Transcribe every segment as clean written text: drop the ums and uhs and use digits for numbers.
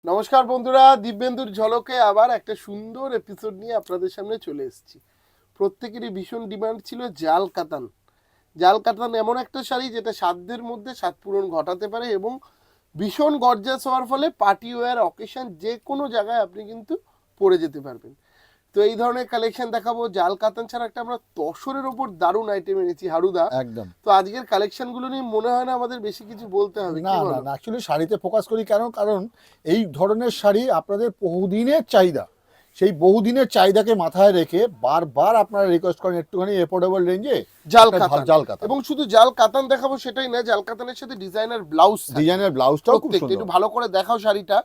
নমস্কার বন্ধুরা, দিব্যেন্দুর ঝলকে আবার একটা সুন্দর এপিসোড নিয়ে আপনাদের সামনে চলে এসেছি। প্রত্যেকেরই ভীষণ ডিমান্ড ছিল জাল কাতান। জাল কাতান এমন একটা শাড়ি যেটা সাধ্যের মধ্যে স্বাদ পূরণ ঘটাতে পারে এবং ভীষণ গর্জাস হওয়ার ফলে পার্টি ওয়্যার অকেশন যে কোনো জায়গায় আপনি কিন্তু পরে যেতে পারবেন। তো এই ধরনের কালেকশন দেখাবো। জাল কাতান ছাড়া একটা আমরা তসরের ওপর দারুণ আইটেম এনেছি হারুদা। একদম। তো আজকের কালেকশনগুলো নিয়ে মনে হয় না আমাদের বেশি কিছু বলতে হবে, না কি না বলো? না, অ্যাকচুয়ালি শাড়িতে ফোকাস করি কারণ এই ধরনের শাড়ি আপনাদের বহুদিনের চাহিদা, সেই বহুদিনের চাহিদাকে মাথায় রেখে বারবার আপনারা রিকোয়েস্ট করেন একটুখানি এফোর্ডেবল রেঞ্জে জাল কাতান। জাল কাতান। এবং শুধু জাল কাতান দেখাবো সেটাই না, জাল কাতানের সাথে ডিজাইনার ব্লাউজ, ডিজাইনের ব্লাউজটাও খুব প্রত্যেকটা সুন্দর। একটু ভালো করে দেখাও শাড়িটা।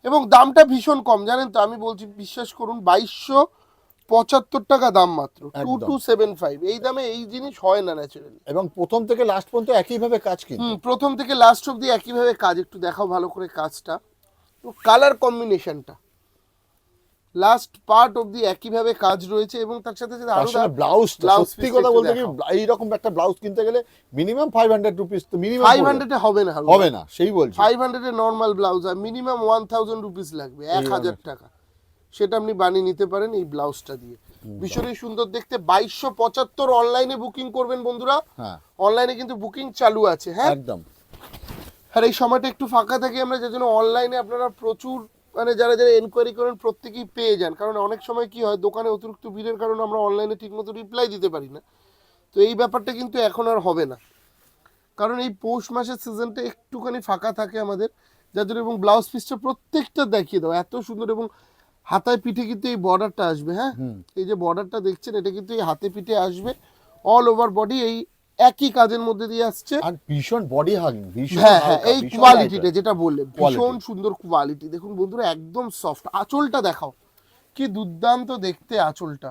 এবং দামটা ভীষণ কম, জানেন তো, আমি বলছি বিশ্বাস করুন, 2275 টাকা দাম মাত্র, একদম। 2275। এই দামে এই জিনিস হয় না ন্যাচারালি। এবং প্রথম থেকে লাস্ট পর্যন্ত একইভাবে কাজ কিন্তু। প্রথম থেকে লাস্ট অব্দি একইভাবে কাজ। একটু দেখাও ভালো করে কাজটা, কালার কম্বিনেশনটা লাস্ট পার্ট অব্দি একইভাবে কাজ রয়েছে। এবং তার সাথে সাথে আরো ব্লাউজটা ব্লাউজ সত্যি কথা বলতে কি, এইরকম একটা ব্লাউজ কিনতে গেলে মিনিমাম 500 রুপিস তো মিনিমাম 500 হবে না, হবে না, সেই বলছি। 500 এর নর্মাল ব্লাউজ আর মিনিমাম 1000 রুপিস লাগবে, 1000 টাকা। সেটা আপনি বানিয়ে নিতে পারেন এই ব্লাউজটা দিয়ে। ভীষণই সুন্দর দেখতে। 2275 অনলাইনে বুকিং করবেন বন্ধুরা। হ্যাঁ, অনলাইনে কিন্তু বুকিং চালু আছে। হ্যাঁ, একদম। আর এই সময়টা একটু ফাঁকা থাকি আমরা, যে জন্য অনলাইনে আপনারা প্রচুর মানে যারা যারা এনকোয়ারি করেন প্রত্যেকেই পেয়ে যান। কারণ অনেক সময় কি হয়, দোকানে অতিরিক্ত ভিড়ের কারণে আমরা অনলাইনে ঠিকমতো রিপ্লাই দিতে পারি না। তো এই ব্যাপারটা কিন্তু এখন আর হবে না, কারণ এই পৌষ মাসের সিজনটা একটুখানি ফাঁকা থাকে আমাদের, যার জন্য। এবং ব্লাউজ পিসটা প্রত্যেকটা দেখিয়ে দাও, এত সুন্দর। এবং হাতায় পিঠে কিন্তু এই বর্ডারটা আসবে। হ্যাঁ, এই যে বর্ডারটা দেখছেন, এটা কিন্তু এই হাতে পিঠে আসবে। অল ওভার বডি এই একই কাজের মধ্যে দিয়ে আসছে। আর ভীষণ বডি হাগিং, ভীষণ হ্যাঁ হ্যাঁ, হালকা, এই ভীষণ কোয়ালিটিটা lighter। যেটা বললে, ভীষণ Quality। সুন্দর কোয়ালিটি। দেখুন বন্ধুরা, একদম সফট। আঁচলটা দেখাও, কি দুর্দান্ত দেখতে আঁচলটা।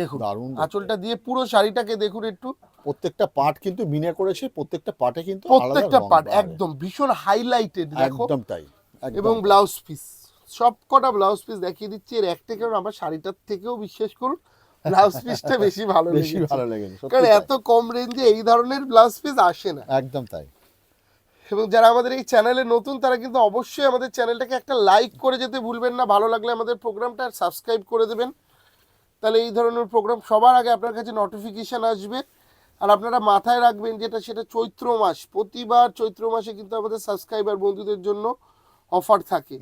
দেখুন দারুণ দেখতে। আঁচলটা দিয়ে পুরো শাড়িটাকে দেখুন একটু। প্রত্যেকটা পার্ট কিন্তু মিনে করেছে, প্রত্যেকটা পার্টে কিন্তু প্রত্যেকটা আলাদা রং পার্ট বাড়ে। একদম ভীষণ হাইলাইটেড দেখো। একদম তাই, একদম এবং তাই। ব্লাউজ পিস, সব কটা ব্লাউজ পিস দেখিয়ে দিচ্ছি। এর একটা কারণ আমার শাড়িটার থেকেও বিশ্বাস করুন ব্লাউজ পিসটা বেশি ভালো বেশি লেগেছে। ভালো লেগেছে, সত্যি কারণ তাই। এত কম রেঞ্জে এই ধরনের ব্লাউজ পিস আসে না। একদম তাই। এবং যারা আমাদের এই চ্যানেলে নতুন, তারা কিন্তু অবশ্যই আমাদের চ্যানেলটাকে একটা লাইক করে যেতে ভুলবেন না। ভালো লাগলে আমাদের প্রোগ্রামটা সাবস্ক্রাইব করে দেবেন, তাহলে এই ধরনের প্রোগ্রাম সবার আগে আপনার কাছে নোটিফিকেশান আসবে। আর আপনারা মাথায় রাখবেন যেটা, সেটা চৈত্র মাস, প্রতিবার চৈত্র মাসে কিন্তু আমাদের সাবস্ক্রাইবার বন্ধুদের জন্য অফার থাকে,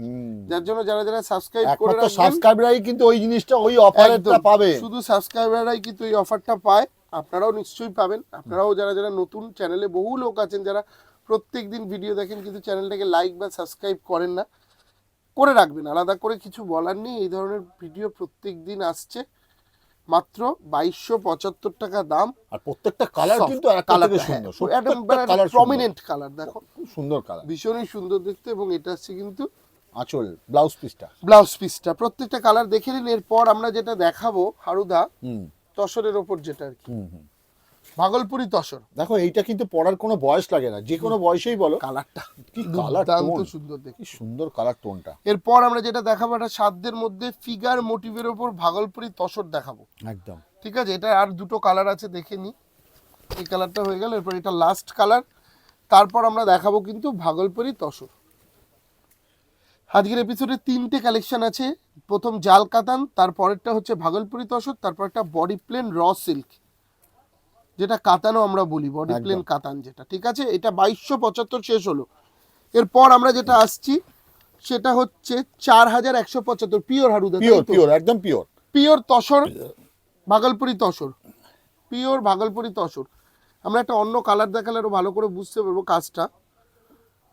যার জন্য যারা যারা সাবস্ক্রাইব করে একমাত্র রাখবেন, সাবস্ক্রাইবারই কিন্তু ওই জিনিসটা, ওই অফারটা একদম পাবে। শুধু সাবস্ক্রাইবাররাই কিন্তু এই অফারটা পায়। আপনারাও নিশ্চয়ই পাবেন। আপনারাও যারা যারা নতুন, চ্যানেলে বহু লোক আছেন যারা প্রত্যেক দিন ভিডিও দেখেন কিন্তু চ্যানেলটাকে লাইক বা সাবস্ক্রাইব করেন না, করে রাখবেন। আলাদা করে কিছু বলার নেই, এই ধরনের ভিডিও প্রত্যেক দিন আসছে। মাত্র 2275 টাকা দাম। আর প্রত্যেকটা কালার কিন্তু একটা থেকে সুন্দর, কালার প্রমিনেন্ট কালার দেখো, খুব সুন্দর কালার, ভীষণই সুন্দর দেখতে। এবং এটা হচ্ছে কিন্তু আঁচল, ব্লাউজ পিসটা। ব্লাউজ পিসটা, প্রত্যেকটা কালার দেখে নিন। এরপর আমরা যেটা দেখাবো হারুদা, তসরের ওপর যেটা আর কি, ভাগলপুরি তসর। দেখো এইটা কিন্তু পরার কোনো বয়স লাগে না, যে কোনো বয়সেই বলো। কালারটা কি কালার টোন, সুন্দর দেখতে, কি সুন্দর কালার টোনটা। এরপর আমরা যেটা দেখাবো, এটা সাধ্যের মধ্যে ফিগার মোটিভের ওপর ভাগলপুরি তসর দেখাবো। একদম। ঠিক আছে, এটা আর দুটো কালার আছে, দেখে নি। এই কালারটা হয়ে গেল, এরপর এটা লাস্ট কালার। তারপর আমরা দেখাবো কিন্তু ভাগলপুরি তসর। আজকের এপিসোডে 3টে কালেকশন আছে। প্রথম জাল কাতান, তারপরেরটা হচ্ছে ভাগলপুরি তসর, তারপর একটা বডি প্লেন র সিল্ক, যেটা কাতানও আমরা বলি, বডি প্লেন কাতান যেটা। ঠিক আছে, এটা 2275 শেষ হলো। এরপর আমরা যেটা আসছি সেটা হচ্ছে 4175 পিওর হারুদা, পিওর পিওর, একদম pure pure tussar, Bhagalpuri tussar, pure Bhagalpuri tussar. আমরা একটা অন্য কালার দেখালে আরো ভালো করে বুঝতে পারবো কাজটা।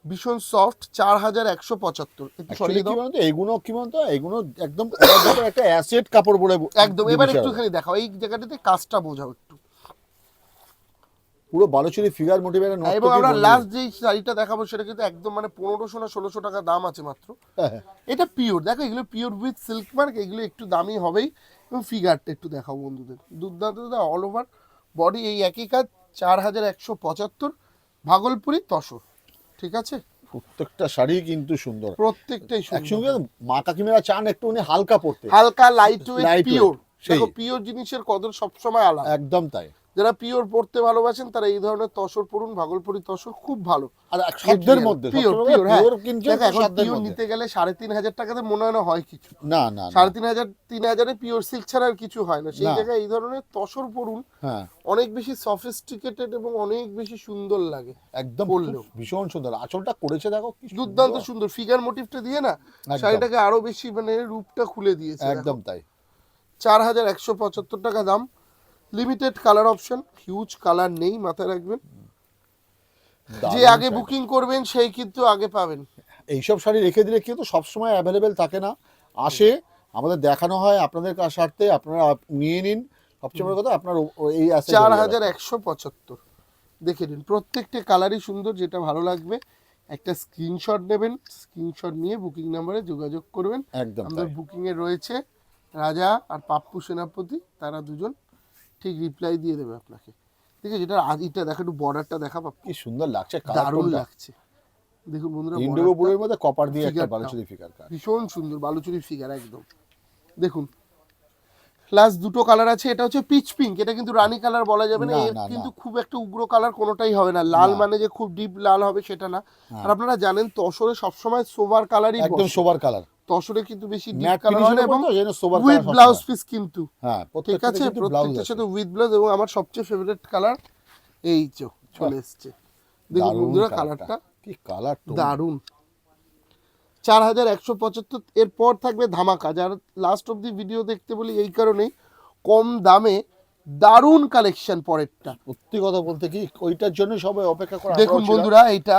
ভীষণ সফট, 4175। এগুলো কি বলতো, এগুলো একদম একটা অ্যাসেট কাপড় বলে একদম। এবার একটুখানি দেখাও, এই জায়গাটাতে কাজটা বোঝাও একটু। পুরো বালুচরি ফিগার মোটিভের। এবং আমরা লাস্ট যেই শাড়িটা দেখাবো সেটা কিন্তু একদম মানে 1500 না 1600 টাকা দাম আছে মাত্র। এটা পিওর, দেখো এগুলো পিওর উইথ সিল্ক মার্ক, এগুলো একটু দামি হবেই। এবং ফিগারটা একটু দেখাও বন্ধুদের, দুর্দান্ত। অল ওভার বডি এই একই কাজ, 4175 ভাগলপুরি তসর। ঠিক আছে, প্রত্যেকটা শাড়ি কিন্তু সুন্দর, প্রত্যেকটাই একসঙ্গে। মা কাকিমারা চান একটু হালকা পড়তে, হালকা light weight Light pure. weight, দেখো পিওর জিনিসের কদর সবসময় আলাদা। একদম তাই। যারা পিওর পড়তে ভালোবাসেন তারা এই ধরনের তসর পড়ুন, ভাগলপুরি তসর খুব ভালো। আর সাধ্যের মধ্যে পিওর সবসময় পিওর, হ্যাঁ। pure কিনছেন দেখো তো এখন সাধ্যের পিওর মধ্যে। নিতে গেলে 3,500 টাকাতে মনে হয় না হয় কিছু। না না না, 3,500 3,000-এ পিওর সিল্ক ছাড়া আর কিছু হয় না। সেই না। জায়গায় এই ধরনের তসর পড়ুন, হ্যাঁ অনেক বেশি সফিস্টিকেটেড এবং অনেক বেশি সুন্দর লাগে। একদম পরলেও। খুব ভীষণ সুন্দর, আঁচলটা করেছে দেখো কি দুর্দান্ত সুন্দর। সুন্দর ফিগার মোটিভটা দিয়ে না একদম। শাড়িটাকে আরো বেশি মানে রূপটা খুলে দিয়েছে। একদম তাই। 4,175 টাকা দাম। Limited colour option, huge colour নেই, মাথায় রাখবেন। যে দারুণ আগে শাড়ি। বুকিং করবেন সেই কিন্তু আগে পাবেন। এইসব শাড়ি রেখে দিলে কিন্তু সবসময় অ্যাভেলেবেল থাকে না, আসে আমাদের দেখানো হয় আপনাদের স্বার্থে, আপনারা নিয়ে নিন। সবচেয়ে বড় কথা আপনার এই asset হয়ে যাবে। 4,175 দেখে নিন, প্রত্যেকটা কালারই সুন্দর। যেটা ভালো লাগবে একটা স্ক্রিনশট নেবেন, স্ক্রিনশট নিয়ে বুকিং নাম্বারে যোগাযোগ করবেন। একদম আমাদের তাই। বুকিং এ রয়েছে রাজা আর পাপ্পু সেনাপতি, তারা দুজন ঠিক রিপ্লাই দিয়ে দেবে আপনাকে। ঠিক আছে, যেটা আদিটা দেখা, একটু বর্ডারটা দেখা পাপ্পু, কি সুন্দর লাগছে, দারুণ লাগছে। দেখুন বন্ধুরা, ইন্ডিগো borderটা ব্লুর মধ্যে কপার দিয়ে একটা figure-টা বালুচরি ফিগার কাজ। ভীষণ সুন্দর, বালুচুরি ফিগার একদম। দেখুন লাস্ট দুটো কালার আছে, এটা হচ্ছে পিচ পিঙ্ক, এটা কিন্তু রানী কালার বলা যাবে না, না, এর না, কিন্তু না। খুব একটা উগ্র কালার কোনোটাই হবে না। লাল না। মানে যে খুব ডিপ লাল হবে সেটা না। হ্যাঁ। আর আপনারা জানেন তসরে সবসময় সোবার কালারই একদম সোবার কালার, তসরে কিন্তু বেশি ডিপ ম্যাট কালার হয় না, এবং সোবার উইথ কালার ব্লাউজ পিস কিন্তু। হ্যাঁ ঠিক প্রত্যেকটা আছে, কিন্তু ব্লাউজ প্রত্যেকটার আছে। সাথে উইথ ব্লাউজ, এবং আমার সবচেয়ে ফেভারিট কালার এই চলে এসছে। দেখুন দারুণ বন্ধুরা কালারটা, কালারটা কি কালার টোন। দারুণ। 4,175। এরপর থাকবে ধামাকা, যার লাস্ট অব দি ভিডিও দেখতে বলি এই কারণেই, কম দামে দারুণ কালেকশন পরেরটা। সত্যি কথা বলতে কি ওইটার জন্য সবাই অপেক্ষা করে। দেখুন বন্ধুরা, এটা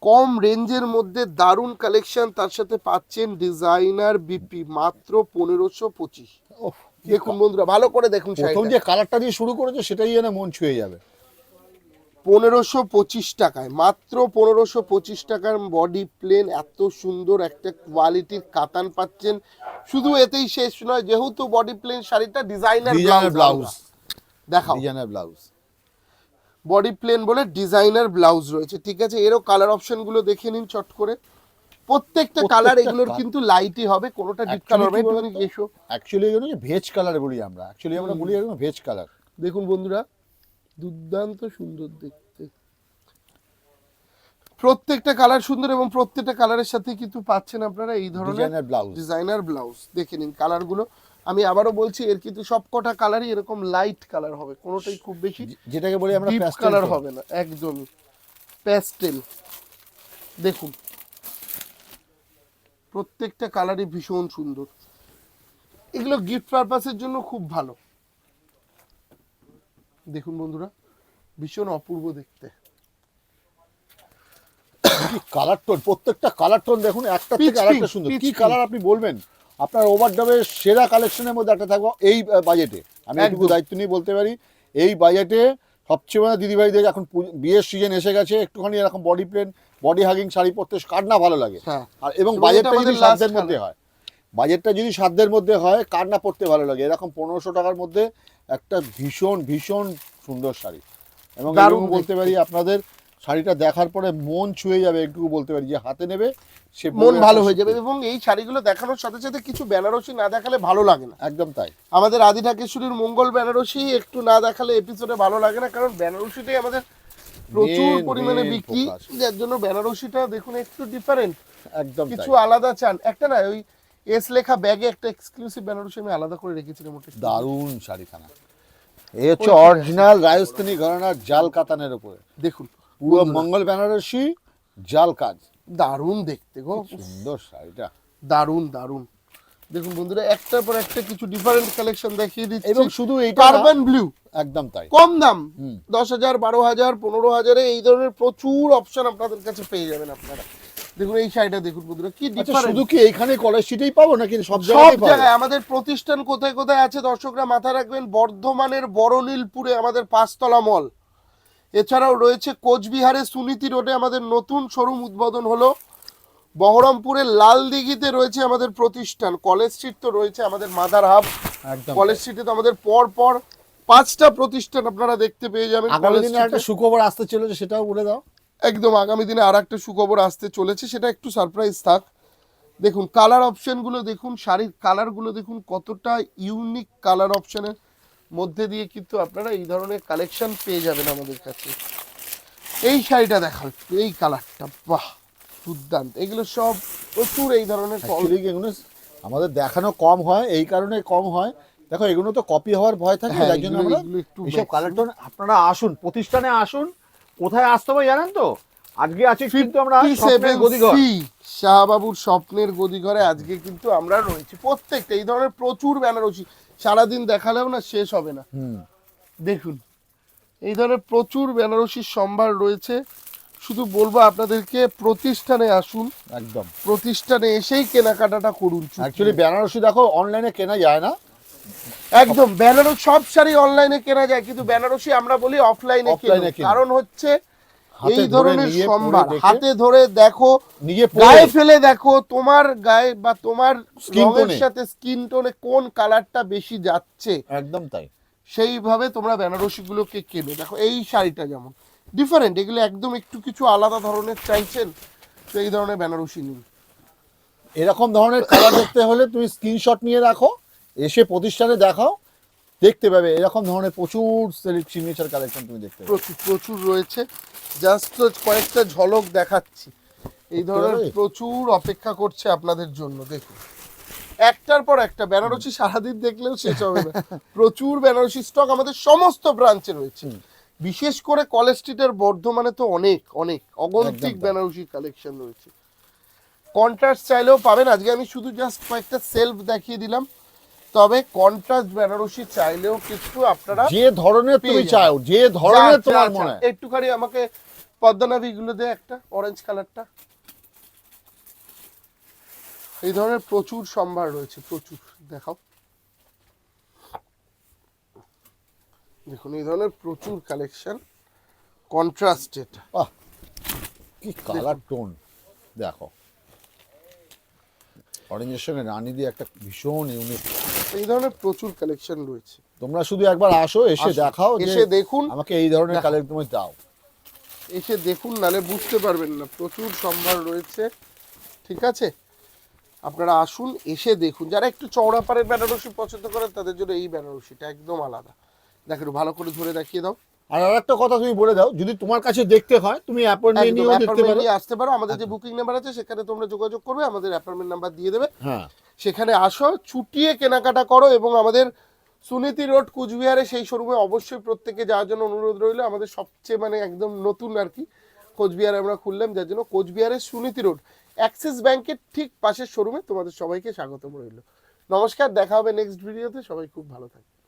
কম রেঞ্জের মধ্যে দারুণ কালেকশন, তার সাথে পাচ্ছেন ডিজাইনার বিপি মাত্র 1,525। দেখুন বন্ধুরা, ভালো করে দেখুন প্রথম শাড়িটা, যে কালারটা দিয়ে শুরু করেছে সেটাই যেন মন ছুঁয়ে যাবে। 1,525 টাকায়, মাত্র 1,525 টাকার বডি প্লেন, এত সুন্দর একটা কোয়ালিটির কাতান পাচ্ছেন। শুধু এতেই শেষ নয়, যেহেতু বডি প্লেন শাড়িটা ডিজাইনার ব্লাউজ দেখাও, ডিজাইনার ব্লাউজ, বডি প্লেন বলে ডিজাইনার ব্লাউজ রয়েছে। ঠিক আছে, এরও কালার অপশন গুলো দেখে নিন চট করে। প্রত্যেকটা কালার এগুলোর কিন্তু লাইটই হবে, কোনোটা ডিপ কালার হবে। একটুখানি এসো, অ্যাকচুয়ালি এগুলো ভেজ কালার বলি আমরা, অ্যাকচুয়ালি আমরা বলি এগুলো ভেজ কালার। দেখুন বন্ধুরা, দুর্দান্ত সুন্দর দেখতে, প্রত্যেকটা কালার সুন্দর, এবং প্রত্যেকটা কালারের সাথে কিন্তু পাচ্ছেন আপনারা এই ধরনের ডিজাইনার ব্লাউজ, ডিজাইনার ব্লাউজ। দেখে নিন কালারগুলো, আমি আবারও বলছি এর কিন্তু সবকটা কালারই এরকম লাইট কালার হবে, কোনোটাই খুব বেশি যেটাকে বলি আমরা ডিপ প্যাস্টেল কালার হবে না, একদমই প্যাস্টেল। দেখুন প্রত্যেকটা কালারই ভীষণ সুন্দর, এগুলো গিফট পারপাসের জন্য খুব ভালো। দেখুন বন্ধুরা, ভীষণ অপূর্ব দেখতে। কালার টোন, প্রত্যেকটা কালার টোন দেখুন একটা Peach থেকে আরেকটা pink, সুন্দর। peach কি pink। কালার আপনি বলবেন, আপনার ওভারডাবের সেরা কালেকশনের মধ্যে একটা থাকবো এই বাজেটে। আমি এটুকু একদম। দায়িত্ব নিয়ে বলতে পারি, এই বাজেটে সবচেয়ে বড় দিদিভাইদের এখন বিয়ের সিজন এসে গেছে, একটুখানি এরকম body plain body hugging sari পরতে কার না ভালো লাগে। হ্যাঁ, আর এবং এবং বাজেটটা এটা আমাদের যদি last সাধ্যের মধ্যে colour। হয়, বাজেটটা যদি সাধ্যের মধ্যে হয় কার না পড়তে ভালো লাগে। এরকম 1,500 টাকার মধ্যে একটা ভীষণ ভীষণ সুন্দর শাড়ি, এবং দারুণ এরকম বলতে পারি আপনাদের শাড়িটা দেখার পরে মন ছুঁয়ে যাবে। একটু বলতে পারি যে হাতে নেবে সে মন বলবে ভালো একটা হয়ে যাবে। সত্যি। এবং এই শাড়িগুলো দেখানোর সাথে সাথে কিছু বেনারসি না দেখালে ভালো লাগে না। একদম তাই। আমাদের আদি ঢাকেশ্বরীর মঙ্গল বেনারসি একটু না দেখালে এপিসোডে ভালো লাগে না, কারণ বেনারসিটাই আমাদের প্রচুর Main, পরিমাণে main বিক্রি, focus। যার জন্য বেনারসিটা দেখুন একটু ডিফারেন্ট, একদম কিছু তাই। আলাদা চান। একটা না ওই এস লেখা ব্যাগে একটা এক্সক্লুসিভ বেনারসি আমি আলাদা করে রেখেছিলাম, ওটা একটু দারুণ শাড়িখানা। এই হচ্ছে অরিজিনাল রাজস্থানী ঘরানার জাল কাতানের উপরে দেখুন, পুরো মঙ্গল বেনারসি জাল কাজ, দারুণ দেখতে গো, সুন্দর শাড়িটা। দারুণ দারুণ। দেখুন বন্ধুরা, একটার পর একটা কিছু ডিফারেন্ট কালেকশন দেখিয়ে দিচ্ছি। এবং শুধু এইটা না, কার্বন ব্লু, একদম তাই। কম দাম, 10,000, 12,000, 15,000-এ এই ধরনের প্রচুর অপশন আপনাদের কাছে পেয়ে যাবেন আপনারা। দেখুন এই শাড়িটা দেখুন বন্ধুরা, কি আচ্ছা, ডিফারেন্ট। শুধু কি এইখানে কলেজ স্ট্রিটেই পাবো নাকি সব সব জায়গায় পাবো? জায়গায় আমাদের প্রতিষ্ঠান কোথায় কোথায় আছে দর্শকরা মাথায় রাখবেন। বর্ধমানের বড়নীলপুরে আমাদের 5তলা মল, এছাড়াও রয়েছে কোচবিহারের সুনীতি রোডে আমাদের নতুন শোরুম উদ্বোধন হলো, বহরমপুরের লালদিঘিতে রয়েছে আমাদের প্রতিষ্ঠান, কলেজ স্ট্রিট তো রয়েছে আমাদের মাদার হাব। একদম কলেজ স্ট্রিটে তো আমাদের পর পর 5টা প্রতিষ্ঠান আপনারা দেখতে পেয়ে যাবেন। আগামী কলেজ দিনে একটা স্ট্রিটে সুখবর আসতে চলেছে, সেটাও বলে দাও। একদম আগামী দিনে আর একটা সুখবর আসতে চলেছে, সেটা একটু সারপ্রাইজ থাক। দেখুন কালার অপশনগুলো দেখুন, শাড়ির কালারগুলো দেখুন, কতটা ইউনিক কালার অপশনের মধ্যে দিয়ে কিন্তু আপনারা এই ধরনের কালেকশন পেয়ে যাবেন আমাদের কাছে। এই শাড়িটা দেখাও, এই কালারটা, বাহ দুর্দান্ত। এগুলো সব প্রচুর এই ধরনের Actually এগুলো আমাদের দেখানো কম হয়, এই কারণে কম হয়, দেখো এগুলো তো কপি হওয়ার ভয় থাকে, হ্যাঁ, যার জন্য আমরা এগুলো একটু এইসব maximum- কালেকশন। আপনারা আসুন, প্রতিষ্ঠানে আসুন। কোথায় আসতে হবে জানেন তো? আজকে আছি কিন্তু আমরা স্বপ্নের গদিঘর। 57C শাহবাবুর স্বপ্নের গদিঘরে আজকে কিন্তু আমরা রয়েছি। প্রত্যেকটা এই ধরনের প্রচুর বেনারসি, সারাদিন দেখালেও না শেষ হবে না। দেখুন এই ধরনের প্রচুর বেনারসির সম্ভার রয়েছে। শুধু বলবো আপনাদেরকে প্রতিষ্ঠানে আসুন, একদম প্রতিষ্ঠানে এসেই কেনাকাটাটা করুন। অ্যাকচুয়ালি বেনারসি দেখো অনলাইনে কেনা যায় না, একদম বেনারস সব শাড়ি অনলাইনে কেনা যায়, কিন্তু বেনারসি আমরা বলি অফলাইনে Offline-এ কিনুন। কারণ হচ্ছে হাতে এই ধরে ধরনের নিয়ে পরে সম্ভার দেখে- হাতে ধরে দেখো, নিয়ে গায়ে পরে ফেলে দেখো, তোমার গায়ে বা তোমার Skin রঙের tone-এ। সাথে স্কিন টোনে কোন কালারটা বেশি যাচ্ছে, একদম তাই। সেইভাবে তোমরা বেনারসি গুলোকে কেনো। দেখো এই শাড়িটা যেমন ডিফারেন্ট, এগুলো একদম একটু কিছু আলাদা ধরনের চাইছেন, তো এই ধরনের বেনারসি নিন। এরকম ধরনের কালার দেখতে হলে তুমি স্ক্রিনশট নিয়ে রাখো, এসে প্রতিষ্ঠানে দেখাও, দেখতে পাবে এরকম ধরনের প্রচুর সিগনেচার কালেকশন তুমি দেখতে পাবে। প্রচুর প্রচুর রয়েছে, জাস্ট কয়েকটা ঝলক দেখাচ্ছি। এই ধরনের পারবে? প্রচুর অপেক্ষা করছে আপনাদের জন্য। দেখুন একটার পর একটা বেনারসি সারাদিন দেখলেও শেষ হবে না। প্রচুর বেনারসি স্টক আমাদের সমস্ত ব্রাঞ্চে রয়েছে, বিশেষ করে কলেজ স্ট্রিটের বর্ধমানে তো অনেক অনেক অগন্তিক একদম তাই। বেনারসি কালেকশন রয়েছে। কন্ট্রাস্ট চাইলেও পাবেন, আজকে আমি শুধু জাস্ট কয়েকটা সেলফ দেখিয়ে দিলাম, তবে কন্ট্রাস্ট বেনারসি চাইলেও কিন্তু আপনারা যে ধরনের তুমি পেয়ে যাবে। চাও, যে ধরনের আচ্ছা, তোমার আচ্ছা, মনে হয়। একটুখানি আমাকে পদ্মনাভি গুলো দে, একটা অরেঞ্জ কালারটা। এই ধরনের প্রচুর সম্ভার রয়েছে, প্রচুর। দেখাও, দেখুন এই ধরনের প্রচুর কালেকশন কন্ট্রাস্টেড। আহ, কি কালার টোন দেখো, অরেঞ্জের সঙ্গে রানী দিয়ে একটা ভীষণ ইউনিক। এই ধরনের প্রচুর কালেকশন রয়েছে। তোমরা শুধু একবার আসো, এসে আসুন, দেখাও, যে এসে দেখুন, আমাকে এই ধরনের দেখো। কালেকশন তুমি দাও। এসে দেখুন, নালে বুঝতে পারবেন না, প্রচুর সম্ভার রয়েছে। ঠিক আছে, আপনারা আসুন, এসে দেখুন। যারা একটু চওড়া পাড়ের বেনারসি পছন্দ করেন তাদের জন্য এই বেনারসিটা একদম আলাদা। দেখো একটু ভালো করে ধরে দেখিয়ে দাও। আর আরেকটা কথা তুমি বলে দাও, যদি তোমার কাছে দেখতে হয় তুমি অ্যাপয়েন্টমেন্ট একদম নিয়েও দেখতে অ্যাপয়েন্টমেন্ট পারো। নিয়ে আসতে পারো, আমাদের যে বুকিং নাম্বার আছে সেখানে তোমরা যোগাযোগ করবে, আমাদের অ্যাপয়েন্টমেন্ট নাম্বার দিয়ে দেবে, হ্যাঁ, সেখানে আসো, ছুটিয়ে কেনাকাটা করো। এবং আমাদের সুনীতি রোড কুচবিহারে সেই শোরুমে অবশ্যই প্রত্যেকে যাওয়ার জন্য অনুরোধ রইল। আমাদের সবচেয়ে মানে একদম নতুন আর কি কোচবিহারে আমরা খুললাম, যার জন্য কোচবিহারের সুনীতি রোড অ্যাক্সিস ব্যাংকের ঠিক পাশের শোরুমে তোমাদের সবাইকে স্বাগতম রইল। নমস্কার, দেখা হবে নেক্সট ভিডিওতে, সবাই খুব ভালো থাকে।